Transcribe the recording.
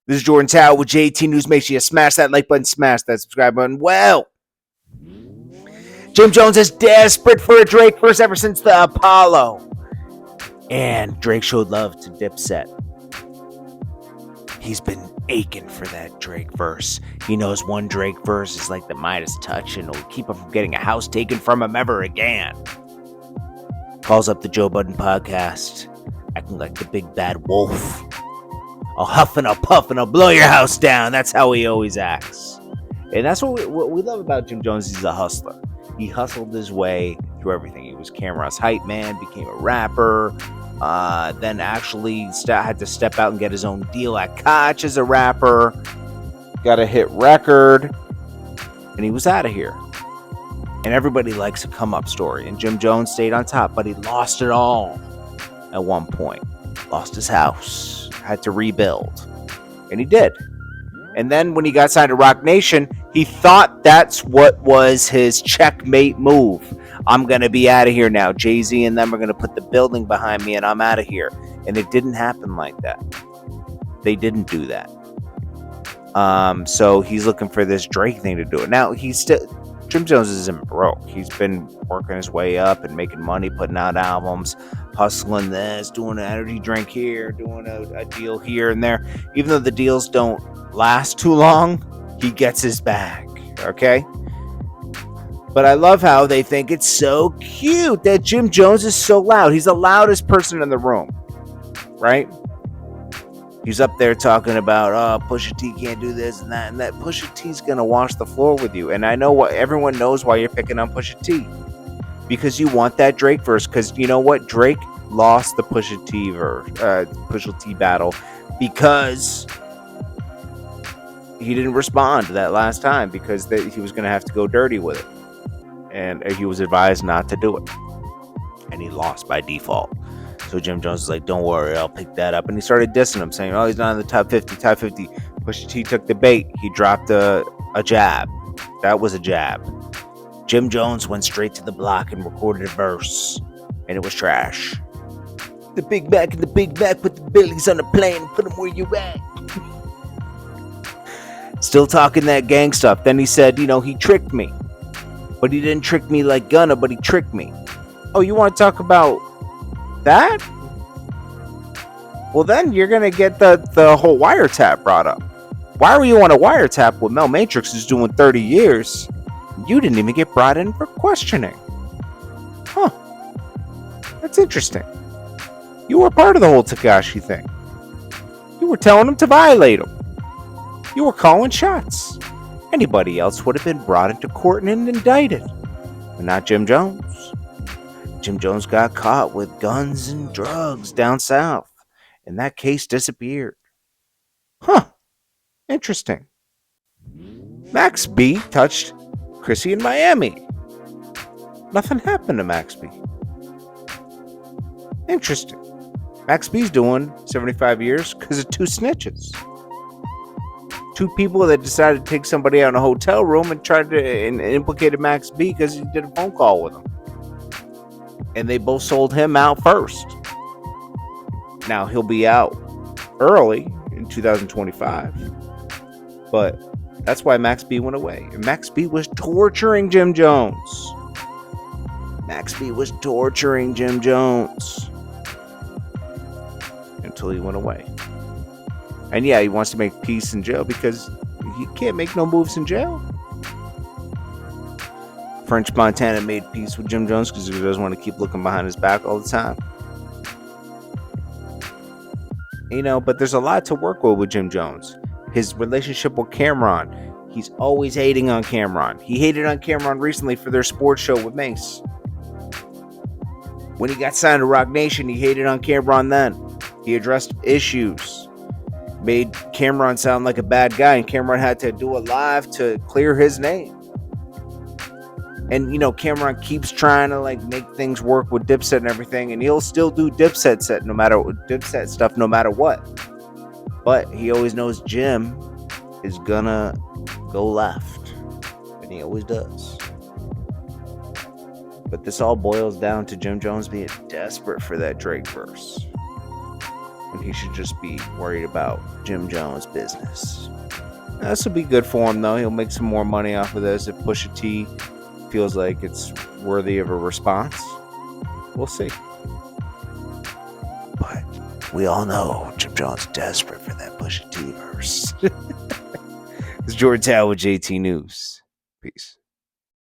This is Jordan Tower with JT News. Make sure you smash that like button, smash that subscribe button. Well, Jim Jones is desperate for a Drake verse ever since the Apollo. And Drake showed love to Dipset. He's been aching for that Drake verse. He knows one Drake verse is like the Midas touch and it'll keep him from getting a house taken from him ever again. Calls up the Joe Budden podcast, acting like the big bad wolf. I'll huff and I'll puff and I'll blow your house down. That's how he always acts. And that's what we love about Jim Jones. He's a hustler. He hustled his way through everything. He was Cameron's hype man, became a rapper, then actually had to step out and get his own deal at Koch as a rapper, got a hit record, and he was out of here. And everybody likes a come-up story. And Jim Jones stayed on top, but he lost it all at one point. Lost his house. Had to rebuild. And he did. And then when he got signed to Roc Nation, he thought that's what was his checkmate move. I'm going to be out of here now. Jay-Z and them are going to put the building behind me and I'm out of here. And it didn't happen like that. They didn't do that. So he's looking for this Drake thing to do it. Now, Jim Jones isn't broke. He's been working his way up and making money, putting out albums, hustling this, doing an energy drink here, doing a deal here and there. Even though the deals don't last too long, he gets his bag, okay? But I love how they think it's so cute that Jim Jones is so loud. He's the loudest person in the room, right? He's up there talking about, Pusha T can't do this and that. Pusha T's going to wash the floor with you. And I know everyone knows why you're picking on Pusha T. Because you want that Drake verse. Because you know what? Drake lost the Pusha T battle. Because he didn't respond that last time. Because he was going to have to go dirty with it. And he was advised not to do it. And he lost by default. So Jim Jones is like, don't worry, I'll pick that up. And he started dissing him, saying, he's not in the top 50. Pusha T took the bait. He dropped a jab. That was a jab. Jim Jones went straight to the block and recorded a verse. And it was trash. The Big Mac and the Big Mac put the Billies on the plane and put them where you at. Still talking that gang stuff. Then he said, he tricked me. But he didn't trick me like Gunna, but he tricked me. Oh, you want to talk about that? Well, then you're gonna get the whole wiretap brought up. Why were you on a wiretap with Mel Matrix who's doing 30 years? You didn't even get brought in for questioning. Huh. That's interesting. You were part of the whole Tekashi thing. You were telling him to violate him. You were calling shots. Anybody else would have been brought into court and indicted. But not Jim Jones. Jim Jones got caught with guns and drugs down south, and that case disappeared. Huh. Interesting. Max B touched Chrissy in Miami. Nothing happened to Max B. Interesting. Max B's doing 75 years because of two snitches. Two people that decided to take somebody out in a hotel room and tried to implicated Max B because he did a phone call with him. And they both sold him out first. Now he'll be out early in 2025. But that's why Max B went away. And Max B was torturing Jim Jones. Max B was torturing Jim Jones. Until he went away. And yeah, he wants to make peace in jail because he can't make no moves in jail. French Montana made peace with Jim Jones because he doesn't want to keep looking behind his back all the time. But there's a lot to work with Jim Jones. His relationship with Cameron. He's always hating on Cameron. He hated on Cameron recently for their sports show with Mace. When he got signed to Roc Nation, he hated on Cameron then. He addressed issues. Made Cameron sound like a bad guy, and Cameron had to do it live to clear his name. And, Cameron keeps trying to, make things work with Dipset and everything. And he'll still do Dipset stuff no matter what. But he always knows Jim is gonna go left. And he always does. But this all boils down to Jim Jones being desperate for that Drake verse. when he should just be worried about Jim Jones' business. This will be good for him, though. He'll make some more money off of this if Pusha T feels like it's worthy of a response. We'll see. But we all know Jim Jones is desperate for that Pusha T verse. It's Jordan Tower with JT News. Peace.